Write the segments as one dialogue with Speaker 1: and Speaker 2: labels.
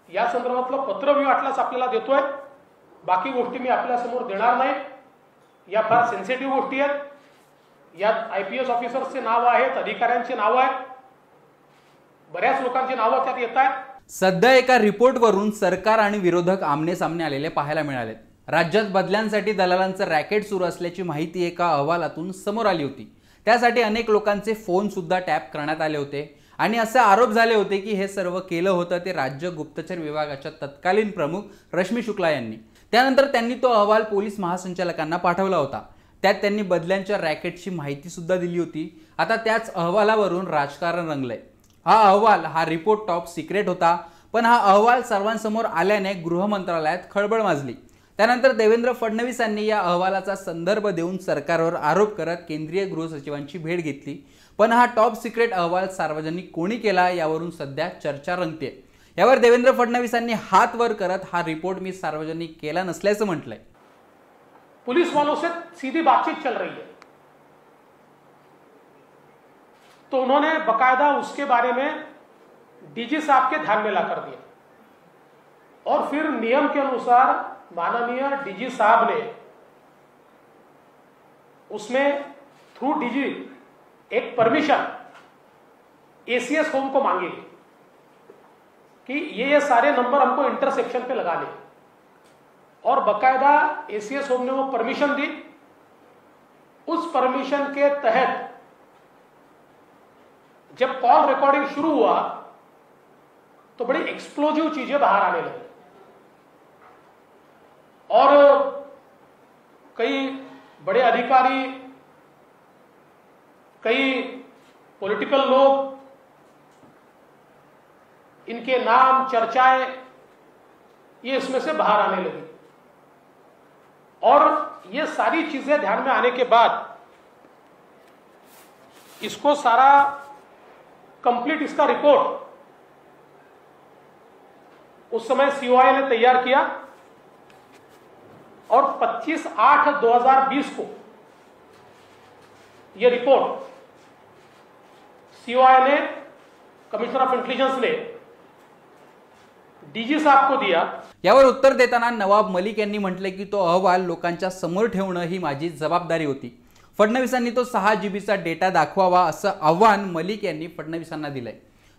Speaker 1: या संदर्भातलं पत्र मी वाटल्यास आपल्याला देतोय। बाकी गोष्टी मी आपल्या समोर देणार नाही। या फार सेन्सिटिव्ह गोष्टी आहेत। यात IPS ऑफिसर्सचे नाव आहेत, अधिकाऱ्यांची नावं आहेत, बऱ्याच लोकांची नावं त्यात येत आहेत।
Speaker 2: सध्या एका रिपोर्टवरून सरकार आणि विरोधक आमने सामने आलेले पाहायला मिळाले। राज्यात बदल्यांसाठी दलालांचं रॅकेट सुरू असल्याची माहिती एका अहवालातून समोर आली होती। त्यासाठी अनेक लोकांचे फोन सुद्धा टॅप करण्यात आले होते आणि असे आरोप झाले होते की हे सर्व केलं होतं ते राज्य गुप्तचर विभागाच्या तत्कालीन प्रमुख रश्मी शुक्ला यांनी। त्यानंतर त्यांनी तो अहवाल पोलीस महासंचालकांना पाठवला होता। त्यात त्यांनी बदल्यांच्या रॅकेटची माहिती सुद्धा दिली होती। आता त्याच अहवालावरून राजकारण रंगलंय। हा अहवाल, हा रिपोर्ट टॉप सिक्रेट होता, पण हा अहवाल सर्वांसमोर आल्याने गृह मंत्रालयात खळबळ माजली। त्यानंतर देवेंद्र फडणवीसांनी या अहवालाचा संदर्भ देऊन सरकारवर आरोप करत केंद्रीय गृह सचिवांची भेट घेतली। पण हा टॉप सिक्रेट अहवाल सार्वजनिक कोणी केला यावरून सध्या चर्चा रंगते। यावर देवेंद्र फडणवीसांनी हात वर करत हा रिपोर्ट मी सार्वजनिक केला नसल्याचं म्हटलंय।
Speaker 1: पुलिस वालों से सीधी बातचीत चल रही है, तो उन्होंने बकायदा उसके बारे में DG साहब के ध्यान में ला कर दिया और फिर नियम के अनुसार माननीय DG साहब ने उसमें थ्रू DG एक परमिशन ACS होम को मांगी कि ये सारे नंबर हमको इंटरसेक्शन पे लगाने, और बकायदा ACS होम ने वो परमिशन दी। उस परमिशन के तहत जब कॉल रिकॉर्डिंग शुरू हुआ तो बड़ी एक्सप्लोजिव चीजें बाहर आने लगी और कई बड़े अधिकारी, कई पॉलिटिकल लोग, इनके नाम, चर्चाएं ये इसमें से बाहर आने लगी। और ये सारी चीजें ध्यान में आने के बाद इसको सारा कंप्लीट, इसका रिपोर्ट उस समय COI ने तैयार किया और 25/8/2020 को यह रिपोर्ट COI ने, कमिश्नर ऑफ इंटेलिजेंस ने DG साहब को दिया।
Speaker 2: यावर उत्तर देताना नवाब मलिक यांनी म्हटले की तो अहवाल लोकांच्या समोर ठेवणं ही माझी जबाबदारी होती। फडणवीसांनी तो 6 GBचा डेटा दाखवावा असं आव्हान मलिक यांनी फडणवीसांना दिलंय।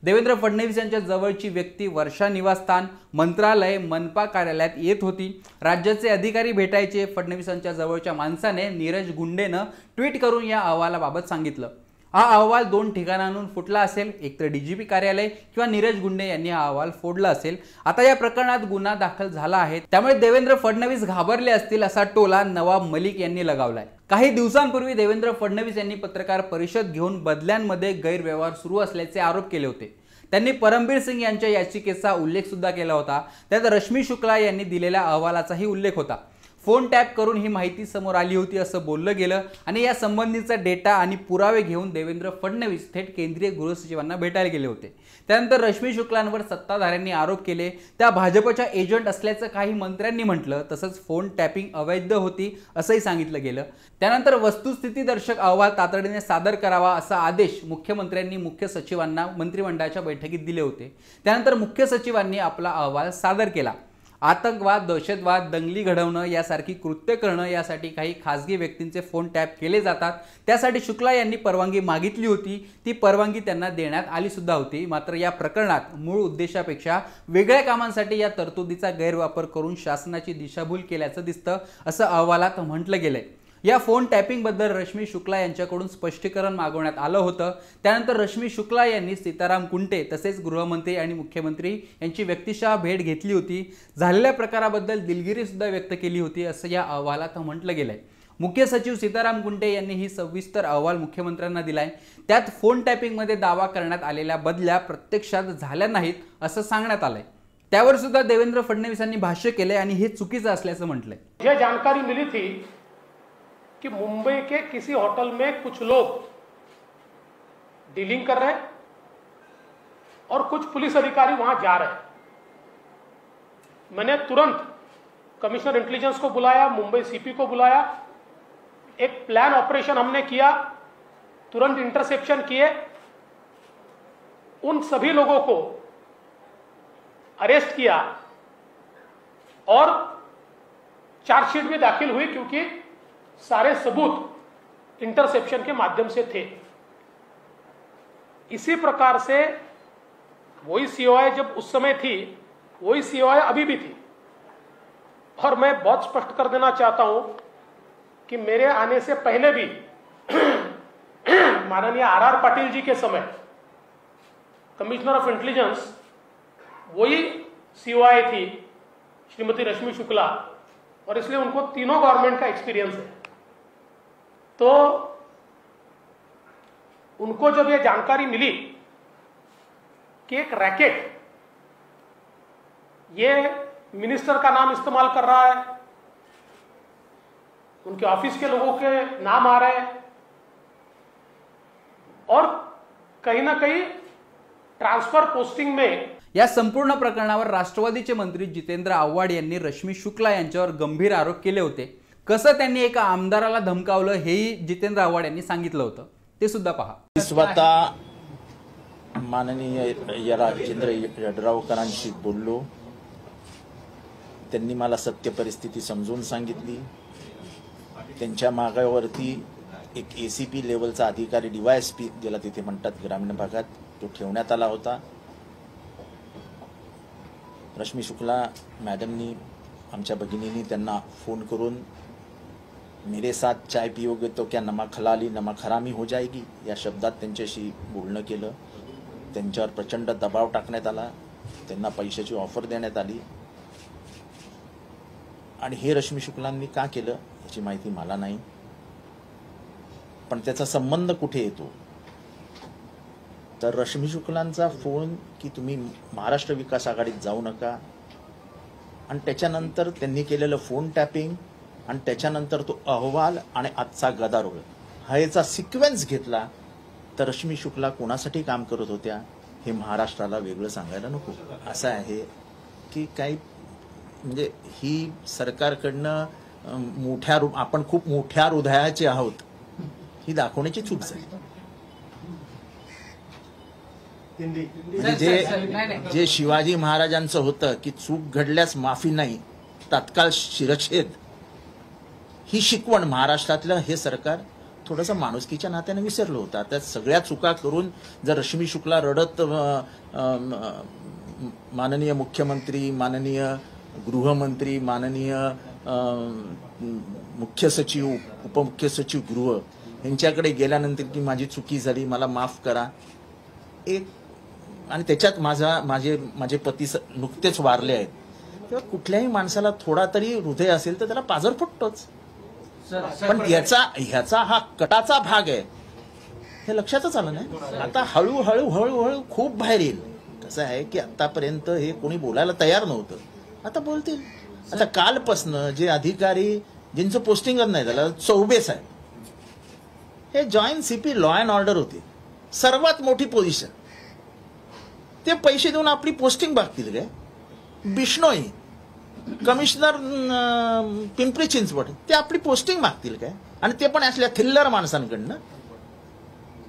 Speaker 2: देवेंद्र फडणवीस यांच्या जवळची व्यक्ती वर्षा निवासस्थान, मंत्रालय, मनपा कार्यालयात येत होती। राज्याचे अधिकारी भेटायचे। फडणवीसांच्या जवळच्या माणसाने, नीरज गुंडेनं ट्विट करून या अहवालाबाबत सांगितलं। हा अहवाल 2 ठिकाणांहून फुटला असेल, एक तर DGP कार्यालय किंवा नीरज गुंडे यांनी हा अहवाल फोडला असेल। आता या प्रकरणात गुन्हा दाखल झाला आहे, त्यामुळे देवेंद्र फडणवीस घाबरले असतील असा टोला नवाब मलिक यांनी लगावलाय। काही दिवसांपूर्वी देवेंद्र फडणवीस यांनी पत्रकार परिषद घेऊन बदल्यांमध्ये गैरव्यवहार सुरू असल्याचे आरोप केले होते। त्यांनी परमबीर सिंग यांच्या याचिकेचा उल्लेख सुद्धा केला होता। त्यात रश्मी शुक्ला यांनी दिलेल्या अहवालाचाही उल्लेख होता। फोन टॅप करून ही माहिती समोर आली होती असं बोललं गेलं आणि या संबंधीचा डेटा आणि पुरावे घेऊन देवेंद्र फडणवीस थेट केंद्रीय गृह सचिवांना भेटायला गेले होते। त्यानंतर रश्मी शुक्लांवर सत्ताधाऱ्यांनी आरोप केले, त्या भाजपच्या एजंट असल्याचं काही मंत्र्यांनी म्हटलं। तसंच फोन टॅपिंग अवैध होती असंही सांगितलं गेलं। त्यानंतर वस्तुस्थितीदर्शक अहवाल तातडीने सादर करावा असा आदेश मुख्यमंत्र्यांनी मुख्य सचिवांना मंत्रिमंडळाच्या बैठकीत दिले होते। त्यानंतर मुख्य सचिवांनी आपला अहवाल सादर केला। आतंकवाद, दहशतवाद, दंगली घडवणं यासारखी कृत्य करणं यासाठी काही खासगी व्यक्तींचे फोन टॅप केले जातात। त्यासाठी शुक्ला यांनी परवानगी मागितली होती। ती परवानगी त्यांना देण्यात आली सुद्धा होती। मात्र या प्रकरणात मूळ उद्देशापेक्षा वेगळ्या कामांसाठी या तरतुदीचा गैरवापर करून शासनाची दिशाभूल केल्याचं दिसतं असं अहवालात म्हटलं गेलंय। या फोन टॅपिंग बद्दल रश्मी शुक्ला यांच्याकडून स्पष्टीकरण मागवण्यात आलं होतं। त्यानंतर रश्मी शुक्ला यांनी सीताराम कुंटे तसेच गृहमंत्री आणि मुख्यमंत्री यांची व्यक्तिशः भेट घेतली होती। झालेल्या प्रकाराबद्दल दिलगिरी सुद्धा व्यक्त केली होती असं या अहवालात म्हटलं गेलंय। मुख्य सचिव सीताराम कुंटे यांनी ही सविस्तर अहवाल मुख्यमंत्र्यांना दिलाय। त्यात फोन टॅपिंगमध्ये दावा करण्यात आलेल्या बदल्या प्रत्यक्षात झाल्या नाहीत असं सांगण्यात आलंय। त्यावर सुद्धा देवेंद्र फडणवीसांनी भाष्य केले आणि हे चुकीचं असल्याचं म्हटलंय।
Speaker 1: यह जानकारी मिली थी कि मुंबई के किसी होटल में कुछ लोग डीलिंग कर रहे हैं और कुछ पुलिस अधिकारी वहां जा रहे हैं। मैंने तुरंत कमिश्नर इंटेलिजेंस को बुलाया, मुंबई CP को बुलाया, एक प्लान ऑपरेशन हमने किया, तुरंत इंटरसेप्शन किए, उन सभी लोगों को अरेस्ट किया और चार्जशीट भी दाखिल हुई, क्योंकि सारे सबूत इंटरसेप्शन के माध्यम से थे। इसी प्रकार से वही सीओआई जब उस समय थी, वही सीओआई अभी भी थी। और मैं बहुत स्पष्ट कर देना चाहता हूं कि मेरे आने से पहले भी माननीय आर पाटिल जी के समय कमिश्नर ऑफ इंटेलिजेंस वही सीओआई थी, श्रीमती रश्मि शुक्ला, और इसलिए उनको तीनों गवर्नमेंट का एक्सपीरियंस है। तो उनको जब यह जानकारी मिली कि एक रैकेट ये मिनिस्टर का नाम इस्तेमाल कर रहा है, उनके ऑफिस के लोगों के नाम आ रहे हैं, और कहीं ना कहीं ट्रांसफर पोस्टिंग में
Speaker 2: या संपूर्ण प्रकरणावर राष्ट्रवादीचे मंत्री जितेंद्र आव्हाड यांनी रश्मी शुक्ला यांच्यावर गंभीर आरोप केले होते। कसं त्यांनी एका आमदाराला धमकावलं हेही जितेंद्र आव्हाड यांनी सांगितलं होतं, ते सुद्धा पहा।
Speaker 3: स्वतः माननीय राजेंद्र यड्रावकरांशी बोललो, त्यांनी मला सत्य परिस्थिती समजून सांगितली। त्यांच्या मागावरती एक एसीपी लेवलचा अधिकारी डीवायएसपी ज्याला तिथे म्हणतात ग्रामीण भागात, तो ठेवण्यात आला होता। रश्मी शुक्ला मॅडमनी, आमच्या भगिनींनी त्यांना फोन करून मेरे साथ चाय पियोगे तो क्या नमक हलाली नमक हरामी हो जाएगी या शब्दात त्यांच्याशी बोलणं केलं। त्यांच्यावर प्रचंड दबाव टाकण्यात आला, त्यांना पैशाची ऑफर देण्यात आली। आणि हे रश्मी शुक्लांनी का केलं याची माहिती मला नाही, पण त्याचा संबंध कुठे येतो तर रश्मी शुक्लांचा फोन की तुम्ही महाराष्ट्र विकास आघाडीत जाऊ नका, आणि त्याच्यानंतर त्यांनी केलेलं फोन टॅपिंग, आणि त्याच्यानंतर तो अहवाल आणि आजचा गदारोळ हा याचा सिक्वेन्स घेतला तर रश्मी शुक्ला कोणासाठी काम करत होत्या हे महाराष्ट्राला वेगळं सांगायला नको। असं आहे की काही म्हणजे ही सरकारकडनं आपण खूप मोठ्या हृदयाचे आहोत ही दाखवण्याची चूक झाली। जे शिवाजी महाराजांचं होतं की चूक घडल्यास माफी नाही, तात्काळ शिरच्छेद, ही शिकवण महाराष्ट्रातलं हे सरकार थोडंसं माणुसकीच्या नात्याने विसरलं होतं। आता सगळ्या चुका करून जर रश्मी शुक्ला रडत माननीय मुख्यमंत्री, माननीय गृहमंत्री, माननीय मुख्य सचिव, उपमुख्य सचिव गृह यांच्याकडे गेल्यानंतर की माझी चुकी झाली, मला माफ करा, एक आणि त्याच्यात माझे पती नुकतेच वारले आहेत, तेव्हा कुठल्याही माणसाला थोडा तरी हृदय असेल तर त्याला पाझर फुटतोच। पण ह्याचा हा कटाचा भाग आहे हे लक्षातच आलं नाही। आता हळूहळू खूप बाहेर येईल। कसं आहे की आतापर्यंत हे कोणी बोलायला तयार नव्हतं, आता बोलतील। आता कालपासनं जे अधिकारी ज्यांचं पोस्टिंगच नाही झालं, चौबे साहेब हे joint CP law and order होते, सर्वात मोठी पोझिशन, ते पैसे देऊन आपली पोस्टिंग बघतील काय? बिश्नोई कमिशनर पिंपरी चिंचवड ते आपली पोस्टिंग मागतील काय? आणि ते पण असल्या थिल्लर माणसांकडनं।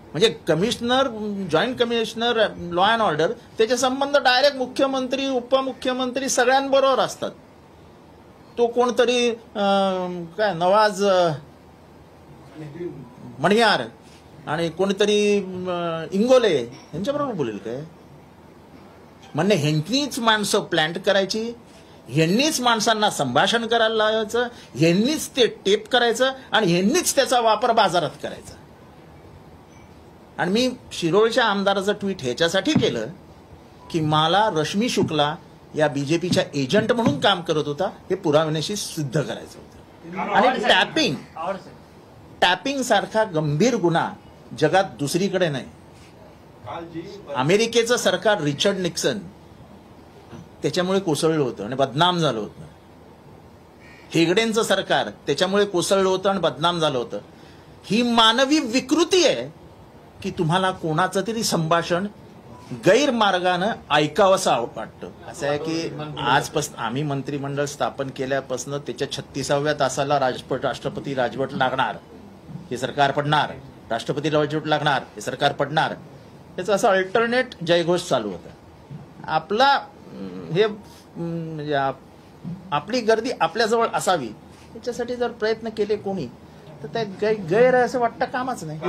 Speaker 3: म्हणजे commissioner, joint commissioner law and order, त्याचे संबंध डायरेक्ट मुख्यमंत्री, उपमुख्यमंत्री सगळ्यांबरोबर असतात। तो कोणतरी काय नवाज मणियार आणि कोणतरी इंगोले यांच्याबरोबर बोलेल काय? म्हणजे ह्यांनीच माणसं प्लॅन्ट करायची, ह्यांनीच माणसांना संभाषण करायला लावायचं, ह्यांनीच ते टेप करायचं आणि ह्यांनीच त्याचा वापर बाजारात करायचा। आणि मी शिरोळच्या आमदाराचं ट्विट ह्याच्यासाठी केलं की मला रश्मी शुक्ला या बीजेपीच्या एजंट म्हणून काम करत होता हे पुराव्याशी सिद्ध करायचं होतं। आणि टॅपिंग सारखा गंभीर गुन्हा जगात दुसरीकडे नाही। अमेरिकेचं सरकार रिचर्ड निक्सन त्याच्यामुळे कोसळलं होतं आणि बदनाम झालं होतं। हेगडेंचं सरकार त्याच्यामुळे कोसळलं होतं आणि बदनाम झालं होतं। ही मानवी विकृती आहे की तुम्हाला कोणाचं तरी संभाषण गैरमार्गानं ऐकावंसं वाटतं। असं आहे की आजपासून आम्ही मंत्रिमंडळ स्थापन केल्यापासून त्याच्या 36व्या तासाला राष्ट्रपती राजवट लागणार, हे सरकार पडणार, राष्ट्रपती राजवट लागणार, हे सरकार पडणार, याचं असं अल्टरनेट जयघोष चालू होता। आपला हे म्हणजे आपली गर्दी आपल्याजवळ असावी याच्यासाठी जर प्रयत्न केले कोणी तर त्यात गैर असं वाटतं कामच नाही.